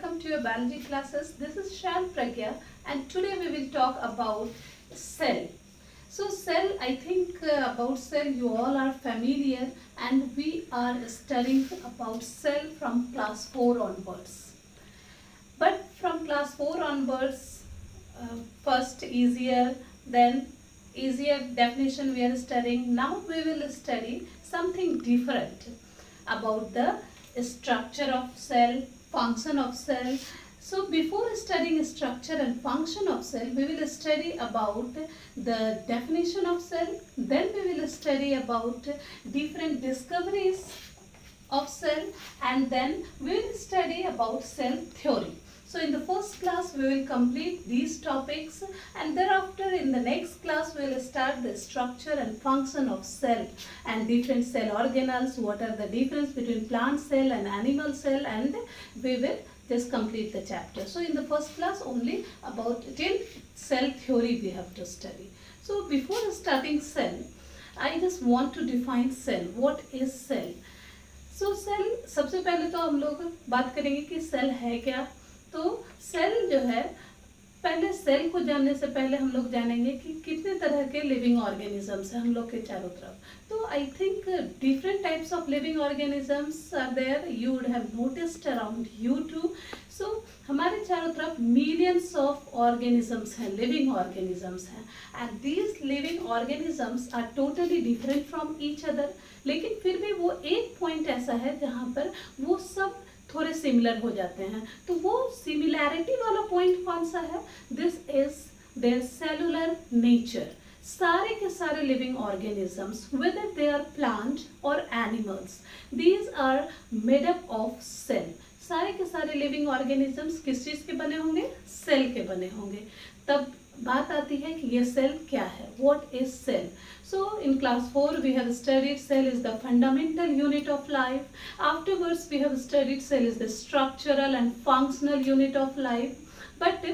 welcome to your biology classes. This is Shan Pragya and today we will talk about cell. So cell, I think about cell you all are familiar, and we are studying about cell from class 4 onwards. But from class 4 onwards, first easier, then easier definition we are studying. Now we will study something different about the structure of cell, function of cell. So before studying structure and function of cell, we will study about the definition of cell. Then we will study about different discoveries of cell, and then we will study about cell theory. So in the first class we will complete these topics, and thereafter in the next class we will start the structure and function of cell and different cell organelles, what are the difference between plant cell and animal cell, and we will just complete the chapter. So in the first class only about till cell theory we have to study. So before starting cell, I just want to define cell. What is cell? So cell, सबसे पहले तो हम लोग बात करेंगे कि cell है क्या. तो सेल जो है, पहले सेल को जानने से पहले हम लोग जानेंगे कि कितने तरह के लिविंग ऑर्गेनिजम्स हैं हम लोग के चारों तरफ. तो I think different types of living organisms are there. You would have noticed around you too. So हमारे चारों तरफ मिलियंस ऑफ ऑर्गेनिजम्स हैं, लिविंग ऑर्गेनिजम्स हैं, and these living organisms are totally different from each other. लेकिन फिर भी वो एक पॉइंट ऐसा है जहाँ पर वो सब थोड़े सिमिलर हो जाते हैं. तो वो सिमिलैरिटी वाला पॉइंट कौन सा है? This is their cellular nature. सारे के सारे living organisms, whether they are plant और animals, these are made up of cell. सारे के सारे लिविंग ऑर्गेनिजम्स किस चीज के बने होंगे? सेल के बने होंगे. तब बात आती है कि ये सेल क्या है. What is cell? So in class 4 we have studied cell is the fundamental unit of life. Afterwards we have studied cell is the structural and functional unit of life. But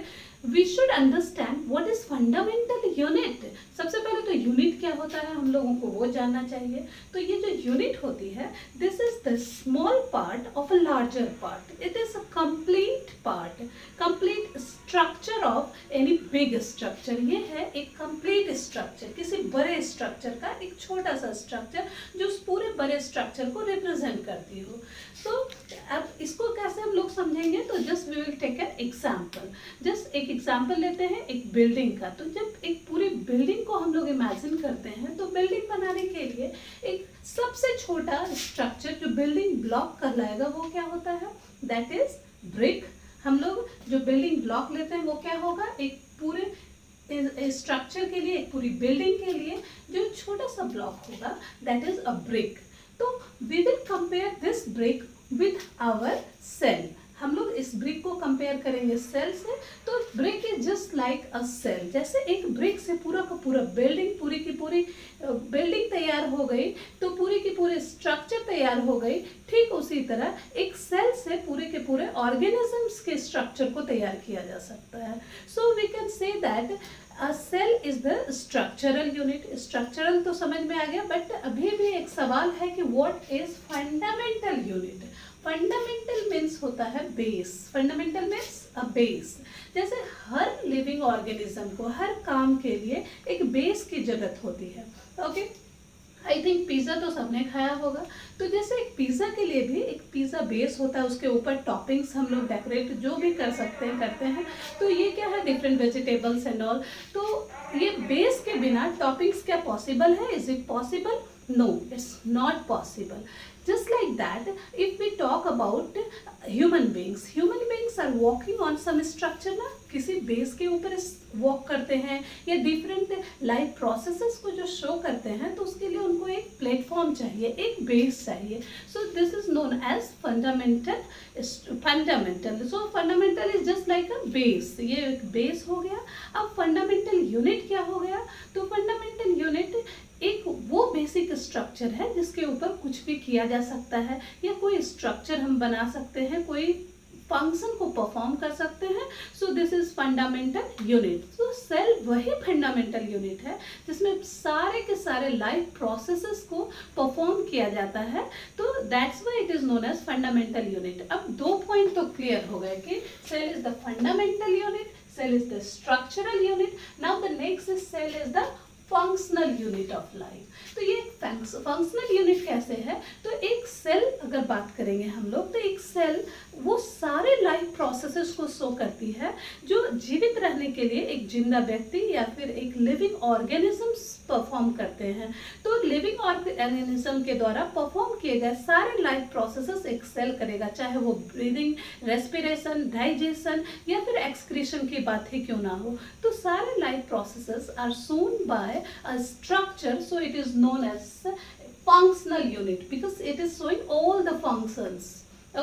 we should understand what is fundamental unit. सबसे पहले तो unit क्या होता है हम लोगों को वो जानना चाहिए. तो ये जो यूनिट होती है, this is the small part of a larger part. It is a complete part, complete structure of any big structure. ये है एक कंप्लीट स्ट्रक्चर, किसी बड़े स्ट्रक्चर का एक छोटा सा स्ट्रक्चर जो उस पूरे बड़े स्ट्रक्चर को रिप्रेजेंट करती हो. तो अब इसको कैसे हम लोग समझेंगे? तो just we will take an example. Just एक एग्जाम्पल लेते हैं एक बिल्डिंग का. तो जब एक पूरी बिल्डिंग को हम लोग इमेजिन करते हैं, तो बिल्डिंग बनाने के लिए एक सबसे छोटा स्ट्रक्चर जो बिल्डिंग ब्लॉक कहलाएगा वो क्या होता है? That is brick. हम लोग जो बिल्डिंग ब्लॉक लेते हैं वो क्या होगा? एक पूरे स्ट्रक्चर के लिए, एक पूरी बिल्डिंग के लिए जो छोटा सा ब्लॉक होगा, दैट इज अ ब्रिक. तो we will compare this brick with our cell. हम लोग इस ब्रिक को कंपेयर करेंगे सेल से. तो brick is just like a cell. जैसे एक ब्रिक से पूरा का पूरा बिल्डिंग, पूरी की पूरी बिल्डिंग तैयार हो गई, तो पूरी की पूरे स्ट्रक्चर तैयार हो गई. ठीक उसी तरह एक सेल से पूरे के पूरे ऑर्गेनिजम्स के स्ट्रक्चर को तैयार किया जा सकता है. So we can say that A cell is the structural unit. Structural तो समझ में आ गया, बट अभी भी एक सवाल है कि what is fundamental unit. Fundamental means होता है base. Fundamental means a base. जैसे हर लिविंग ऑर्गेनिज्म को हर काम के लिए एक बेस की जरूरत होती है. ओके, आई थिंक पिज़्ज़ा तो सबने खाया होगा. तो जैसे एक पिज़्ज़ा के लिए भी एक पिज़्ज़ा बेस होता है, उसके ऊपर टॉपिंग्स हम लोग डेकोरेट जो भी कर सकते हैं करते हैं. तो ये क्या है? Different vegetables and all. तो ये बेस के बिना टॉपिंग्स क्या पॉसिबल है? Is it possible? No, it's not possible. Just like that, if we talk about human beings are walking on some structure ना, किसी बेस के ऊपर वॉक करते हैं या डिफरेंट लाइफ प्रोसेसेस को जो शो करते हैं, तो उसके लिए उनको एक प्लेटफॉर्म चाहिए, एक बेस चाहिए. So this is known as fundamental. So fundamental is just like a base. ये एक बेस हो गया. अब फंडामेंटल यूनिट क्या हो गया? तो फंडामेंटल यूनिट एक वो बेसिक स्ट्रक्चर है जिसके ऊपर कुछ भी किया जा सकता है, या कोई स्ट्रक्चर हम बना सकते हैं, कोई फंक्शन को परफॉर्म कर सकते हैं. सो दिस इज फंडामेंटल यूनिट. तो सेल वही फंडामेंटल यूनिट है जिसमें सारे के सारे लाइफ प्रोसेसेस को परफॉर्म किया जाता है. तो that's why it is known as fundamental unit. अब 2 पॉइंट तो क्लियर हो गए कि cell is the fundamental unit, cell is the structural unit. Now the next is cell is the functional unit of life. तो ये functional unit कैसे है? तो एक सेल अगर बात करेंगे हम लोग, तो एक सेल वो सारे लाइफ प्रोसेसेस को शो करती है जो जीवित रहने के लिए एक जिंदा व्यक्ति या फिर एक लिविंग ऑर्गेनिजम्स परफॉर्म करते हैं. तो लिविंग ऑर्गेनिज्म के द्वारा परफॉर्म किए गए सारे लाइफ प्रोसेसेस एक सेल करेगा, चाहे वो ब्रीदिंग, रेस्पिरेशन, डाइजेशन या फिर एक्सक्रीशन की बात ही क्यों ना हो. तो सारे life processes are done by a structure, so it is known as functional unit because it is showing all the functions.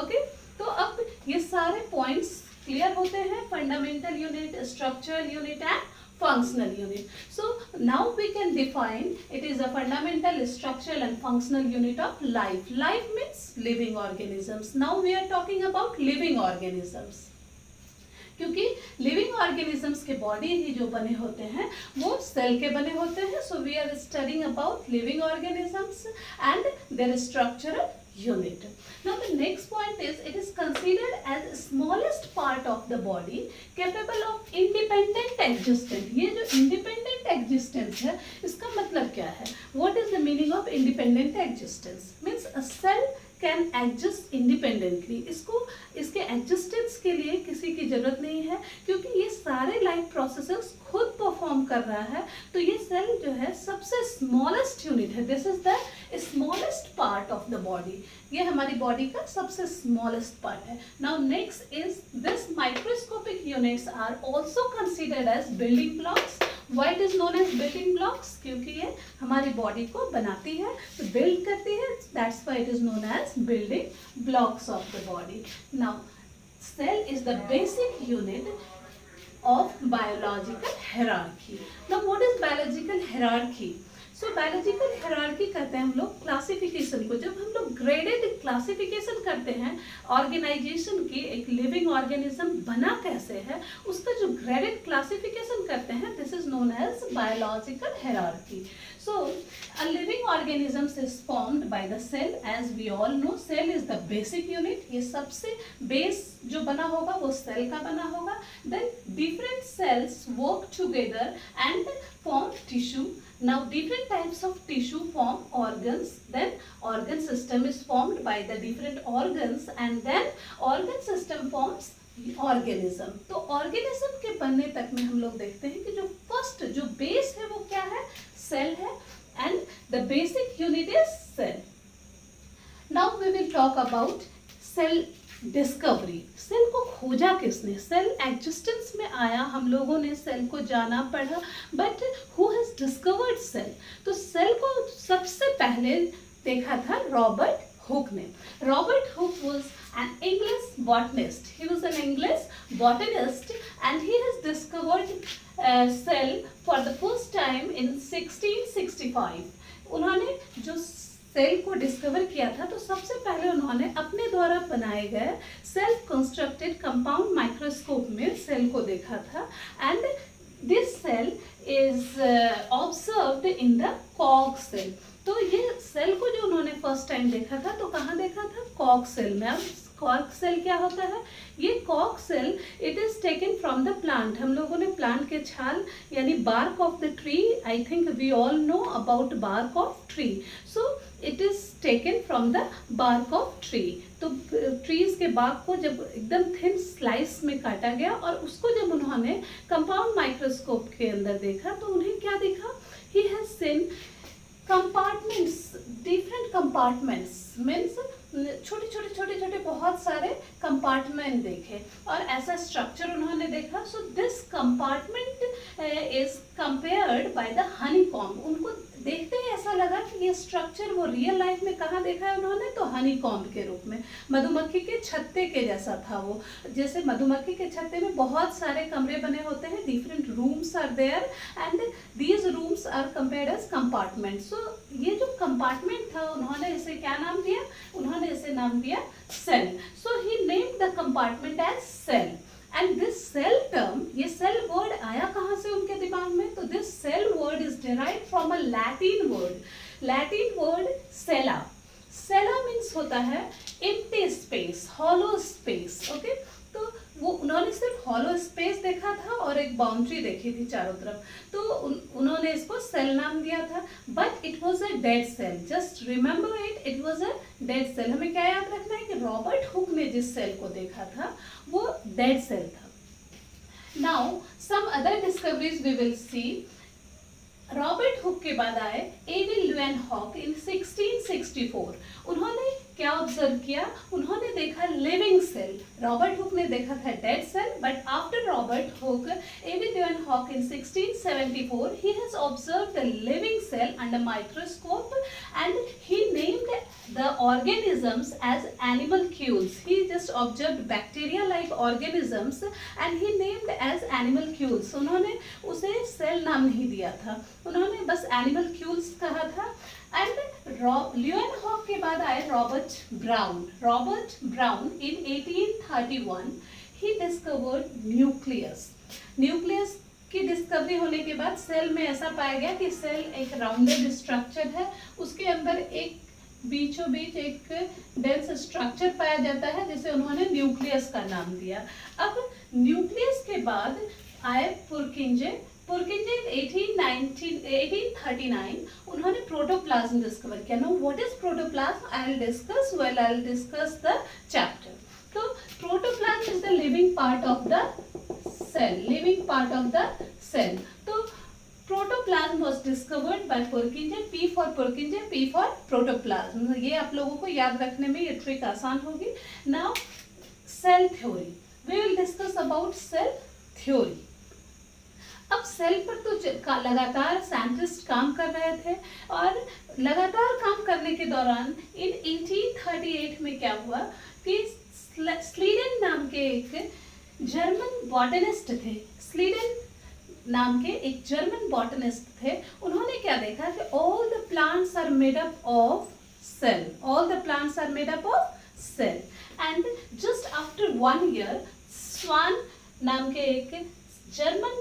Okay, तो अब ये सारे points clear होते हैं, fundamental unit, structural unit and functional unit. So now we can define it is a fundamental, structural and functional unit of life. Life means living organisms. Now we are talking about living organisms. क्योंकि living organisms के body ही जो बने होते हैं वो cell के बने होते हैं. So we are studying about living organisms and their structural unit. Now the next point is it is considered as smallest part of the body capable of independent existence. ये जो इंडिपेंडेंट एग्जिस्टेंस है इसका मतलब क्या है? What is the meaning of independent existence? Means a cell can exist independently. इसके existence के लिए किसी की जरूरत नहीं है क्योंकि ये सारे लाइफ प्रोसेसेस खुद परफॉर्म कर रहा है. तो ये सेल जो है सबसे स्मॉलेस्ट यूनिट है. This is the smallest part of the body. ये हमारी बॉडी का सबसे स्मॉलेस्ट पार्ट है. Now next is this microscopic units are also considered as building blocks. Why it is known as building blocks? क्योंकि ये हमारी body को बनाती है, तो बिल्ड करती है. That's why it is known as building blocks of the body. Now, cell is the basic unit of biological hierarchy. Now, what is biological hierarchy? So biological hierarchy कहते हैं हम लोग क्लासिफिकेशन को. जब हम लोग ग्रेडेड क्लासिफिकेशन करते हैं ऑर्गेनाइजेशन की, एक लिविंग ऑर्गेनिज्म बना कैसे है उसका जो ग्रेडेड क्लासिफिकेशन करते हैं, this is known as biological hierarchy. So a living organism is formed by the cell. As we all know cell is the basic unit. ये सबसे बेस जो बना होगा वो सेल का बना होगा. Then different cells work together and form tissue. Now different types of tissue form organs, then organ system is formed by the different organs and then organ system forms organism. तो organism के बनने तक में हम लोग देखते हैं कि जो फर्स्ट जो बेस है वो क्या है? सेल है and the basic unit is cell. Now we will talk about cell discovery. Cell को खोजा किसने? सेल एग्जिस्टेंस में आया, हम लोगों ने सेल को जाना पढ़ा, but who has discovered cell? तो सेल को सबसे पहले देखा था रॉबर्ट हुक ने. Robert Hooke was an English botanist. He was an English botanist and he has discovered cell for the first time in 1665. उन्होंने जो सेल को डिस्कवर किया था तो सबसे पहले उन्होंने अपने द्वारा बनाए गए सेल्फ कंस्ट्रक्टेड कंपाउंड माइक्रोस्कोप में सेल को देखा था. And this cell is observed in the कॉग सेल. तो ये सेल को जो उन्होंने फर्स्ट टाइम देखा था तो कहाँ देखा था? कॉग सेल में. अब कॉर्क सेल क्या होता है? ये cork cell it is taken from the plant. हम लोगों ने प्लांट के छाल यानी bark of the tree, I think we all know about bark of tree. So it is taken from the bark of tree. तो trees के bark को जब एकदम थिन स्लाइस में काटा गया और उसको जब उन्होंने कंपाउंड माइक्रोस्कोप के अंदर देखा तो उन्हें क्या दिखा? He has seen compartments, different compartments means छोटे छोटे छोटे छोटे बहुत सारे कंपार्टमेंट देखे और ऐसा स्ट्रक्चर उन्होंने देखा. So this compartment is compared by the honeycomb. उनको देखते ही ऐसा लगा कि ये स्ट्रक्चर वो रियल लाइफ में कहाँ देखा है उन्होंने? तो हनीकॉम्ब के रूप में, मधुमक्खी के छत्ते के जैसा था वो. जैसे मधुमक्खी के छत्ते में बहुत सारे कमरे बने होते हैं, different rooms are there and these rooms are compared as compartment. So ये जो कंपार्टमेंट था उन्होंने इसे क्या नाम दिया? उन्होंने उन्होंने इसे नाम दिया cell. So he named the compartment as cell. And this cell term, ये सेल वर्ड आया कहाँ से उनके दिमाग में? तो this cell word is derived from a Latin word cella. Cella means होता है empty space, hollow space. Okay, तो वो उन्होंने सिर्फ हॉलो स्पेस देखा था और एक बाउंड्री देखी थी चारों तरफ, तो उन्होंने इसको सेल नाम दिया था. But it was a dead cell. Just remember it was a dead cell. हमें क्या याद रखना है कि रॉबर्ट हुक ने जिस सेल को देखा था वो डेड सेल था. Now some other discoveries we will see. Robert Hooke के बाद आए एविल ल्यूएनहॉक इन 1664. उन्होंने क्या ऑब्जर्व किया? उन्होंने देखा लिविंग सेल. रॉबर्ट हुक ने देखा था dead cell, but after Robert Hooke, एविल Leeuwenhoek in 1674 he has observed a living cell under microscope and he named the organisms as animalcules. He just observed bacteria like organisms and he named as animalcules. उन्होंने उसे cell नाम नहीं दिया था, उन्होंने बस animalcules कहा था. एंड ल्यूएनहॉक के बाद आए Robert brown in 1831. He discovered nucleus की डिस्कवरी होने के बाद सेल में ऐसा पाया गया कि सेल एक राउंडेड स्ट्रक्चर है, उसके अंदर एक बीचों बीच एक डेंस स्ट्रक्चर पाया जाता है जिसे उन्होंने न्यूक्लियस का नाम दिया. अब न्यूक्लियस के बाद आए पुरकिंजे 1839. उन्होंने प्रोटोप्लाज्म डिस्कवर किया. Now what is protoplasm? I will discuss the chapter. तो protoplasm is the living part of the cell. तो protoplasm was discovered by Purkinje. P for Purkinje, P for protoplasm. ये आप लोगों को याद रखने में ये ट्रिक आसान होगी. Now cell theory, we will discuss about cell theory. अब सेल पर तो लगातार साइंटिस्ट काम कर रहे थे और लगातार काम करने के दौरान इन 1838 में क्या हुआ कि स्लीडन नाम के एक जर्मन बॉटनिस्ट थे. उन्होंने क्या देखा कि all the plants are made up of cell. And just after 1 year Schwann नाम के एक जर्मन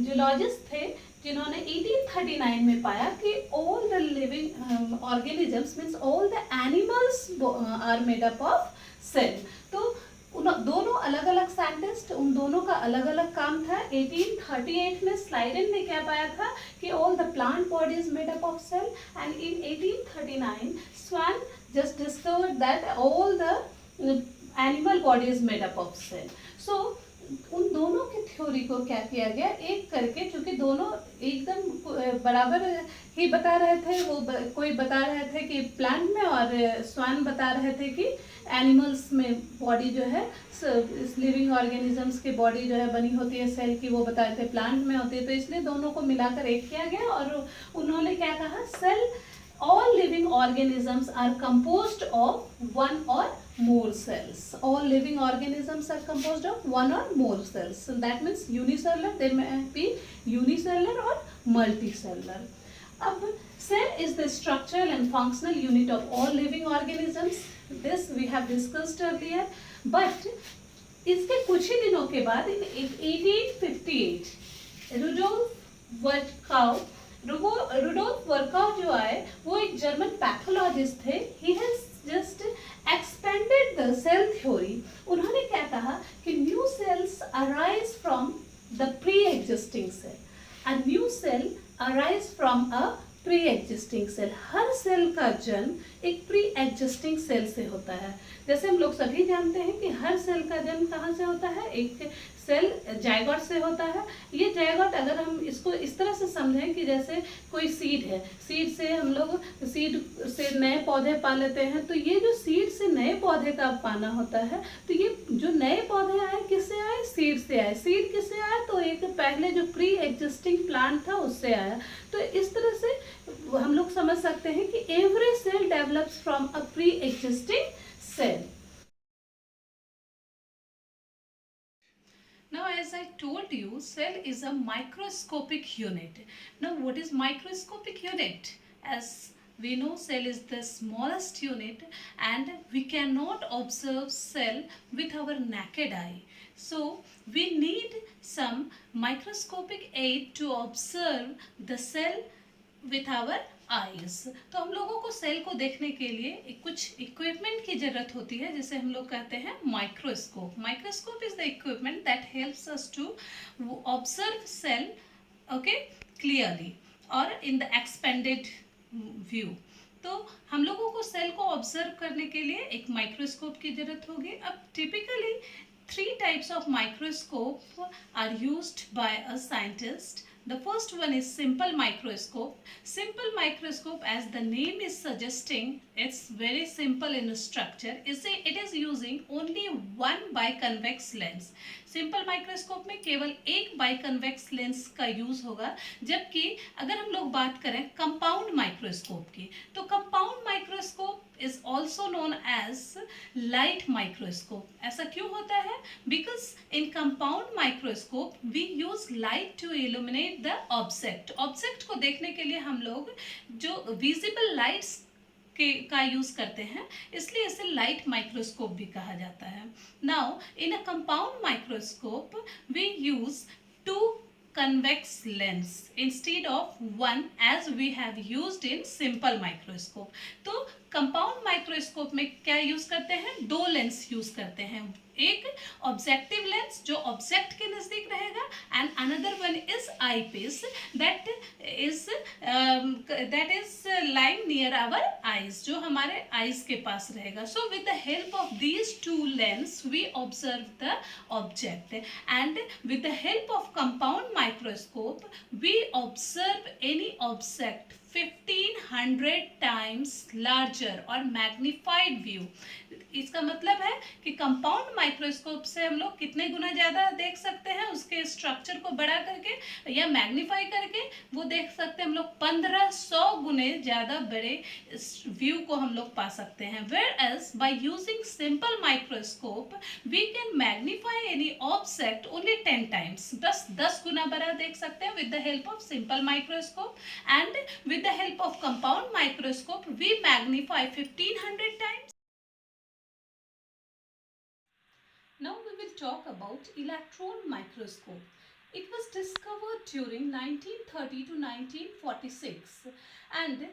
जूलॉजिस्ट थे जिन्होंने 1839 में पाया कि all the living organisms means all the animals are made up of cell. तो दोनों अलग अलग साइंटिस्ट, उन दोनों का अलग अलग काम था. 1838 में स्लाइडन ने क्या पाया था कि all the plant body is made up of cell. And in 1839 Schwann just discovered that all the animal body is made up of cell. So उन दोनों की थ्योरी को क्या किया गया, एक करके, क्योंकि दोनों एकदम बराबर ही बता रहे थे. कोई बता रहे थे कि प्लांट में और स्वान बता रहे थे कि एनिमल्स में बॉडी जो है, लिविंग ऑर्गेनिजम्स की बॉडी जो है बनी होती है सेल की, वो बताए थे प्लांट में होती है. तो इसलिए दोनों को मिलाकर एक किया गया और उन्होंने क्या कहा, cell all living organisms are composed of one or more cells. All living organisms are composed of one or more cells. So that means unicellular, they may be unicellular or multicellular. अब cell is the structural and functional unit of all living organisms. This we have discussed earlier. But इसके कुछ ही दिनों के बाद in 1858 Rudolf वर्काउ जो आए, वो एक जर्मन पैथोलॉजिस्ट थे. He has just expanded the cell theory. उन्होंने क्या कहा कि new cells arise from the pre existing cell. A new cell arise from a pre existing cell. हर सेल का जन्म एक प्री एग्जिस्टिंग सेल से होता है. जैसे हम लोग सभी जानते हैं कि हर सेल का जन्म कहाँ से होता है, एक सेल जायगोट से होता है. ये जायगोट, अगर हम इसको इस तरह से समझें कि जैसे कोई सीड है, सीड से हम लोग सीड से नए पौधे पा लेते हैं. तो ये जो सीड से नए पौधे का पाना होता है, तो ये जो नए पौधे आए किससे आए, सीड से आए. सीड किससे आए, तो एक पहले जो प्री एग्जिस्टिंग प्लांट था उससे आया. तो इस तरह से हम लोग समझ सकते हैं कि every cell develops from a pre existing cell. Now, as I told you, cell is a microscopic unit. Now, what is microscopic unit? As we know cell is the smallest unit and we cannot observe cell with our naked eye. So we need some microscopic aid to observe the cell with our eyes. तो हम लोगों को cell को देखने के लिए कुछ equipment की जरूरत होती है जिसे हम लोग कहते हैं microscope. Microscope is the equipment that helps us to observe cell okay clearly और इन द एक्सपेंडेड व्यू. तो हम लोगों को सेल को ऑब्जर्व करने के लिए एक माइक्रोस्कोप की जरूरत होगी. अब typically 3 types of microscope are used by a scientist. The first one is simple microscope. Simple microscope, as the name is suggesting, it's very simple in structure. It is using only one biconvex lens. Simple microscope में केवल एक बाइकन्वेक्स lens का use होगा. जबकि अगर हम लोग बात करें कंपाउंड माइक्रोस्कोप की, तो compound microscope is also known as light microscope. ऐसा क्यों होता है? Because in compound microscope we use light to illuminate the object. Object को देखने के लिए हम लोग जो visible lights का यूज करते हैं, इसलिए इसे लाइट माइक्रोस्कोप भी कहा जाता है. Now in a compound microscope we use 2 convex lens instead of one as we have used in simple microscope. तो कंपाउंड माइक्रोस्कोप में क्या यूज करते हैं? 2 लेंस यूज करते हैं. एक ऑब्जेक्टिव लेंस जो ऑब्जेक्ट के नजदीक रहेगा and another one is eyepiece that is lying near our eyes, जो हमारे आईज के पास रहेगा. So with the help of these 2 lens we observe the object and with the help of compound microscope we observe any object 1500 times larger और magnified view. इसका मतलब है कि कंपाउंड माइक्रोस्कोप से हम लोग कितने गुना ज़्यादा देख सकते हैं, उसके स्ट्रक्चर को बड़ा करके या मैग्नीफाई करके वो देख सकते हैं हम लोग 1500 गुने ज़्यादा बड़े व्यू को हम लोग पा सकते हैं. Whereas by using simple microscope we can magnify any object only 10 times. बस 10 गुना बड़ा देख सकते हैं with the help of simple microscope. And with the help of compound microscope we magnify 1500 times. Now we will talk about electron microscope. It was discovered during 1930 to 1946 and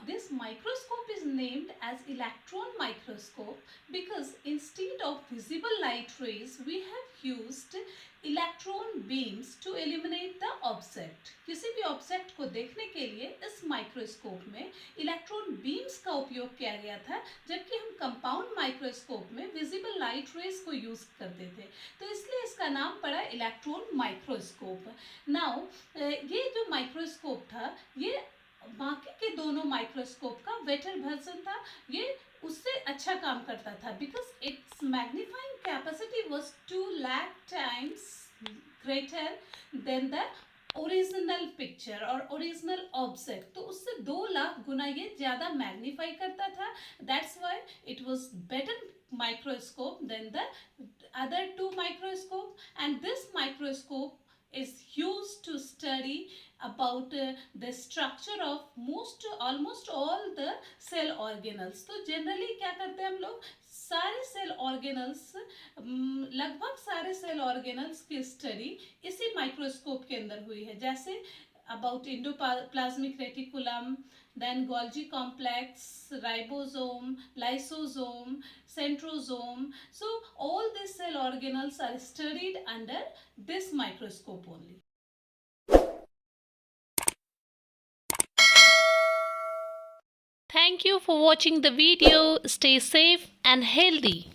this microscope is named as electron microscope because instead of visible light rays we have used electron beams to illuminate the object. किसी भी object को देखने के लिए इस microscope में electron beams का उपयोग किया गया था, जबकि हम कंपाउंड माइक्रोस्कोप में विजिबल लाइट रेज को यूज करते थे. तो इसलिए इसका नाम पड़ा इलेक्ट्रॉन माइक्रोस्कोप. नाउ ये जो माइक्रोस्कोप था ये बाकी के दोनों माइक्रोस्कोप का बेटर वर्जन था. ये उससे अच्छा काम करता था because it's magnifying capacity was 2 lakh times greater than the original picture और ओरिजिनल ऑब्जेक्ट. तो उससे 2 लाख गुना ये ज़्यादा मैग्नीफाई करता था. That's why it was better microscope than the other 2 microscope, and this microscope is used to study about the structure of almost all the cell organelles. तो generally क्या करते हैं हम लोग, सारे सेल ऑर्गेनल्स लगभग सारे सेल ऑर्गेनल्स की स्टडी इसी माइक्रोस्कोप के अंदर हुई है. जैसे about endoplasmic reticulum, then Golgi complex, ribosome, lysosome, centrosome. So all these cell organelles are studied under this microscope only. Thank you for watching the video. Stay safe and healthy.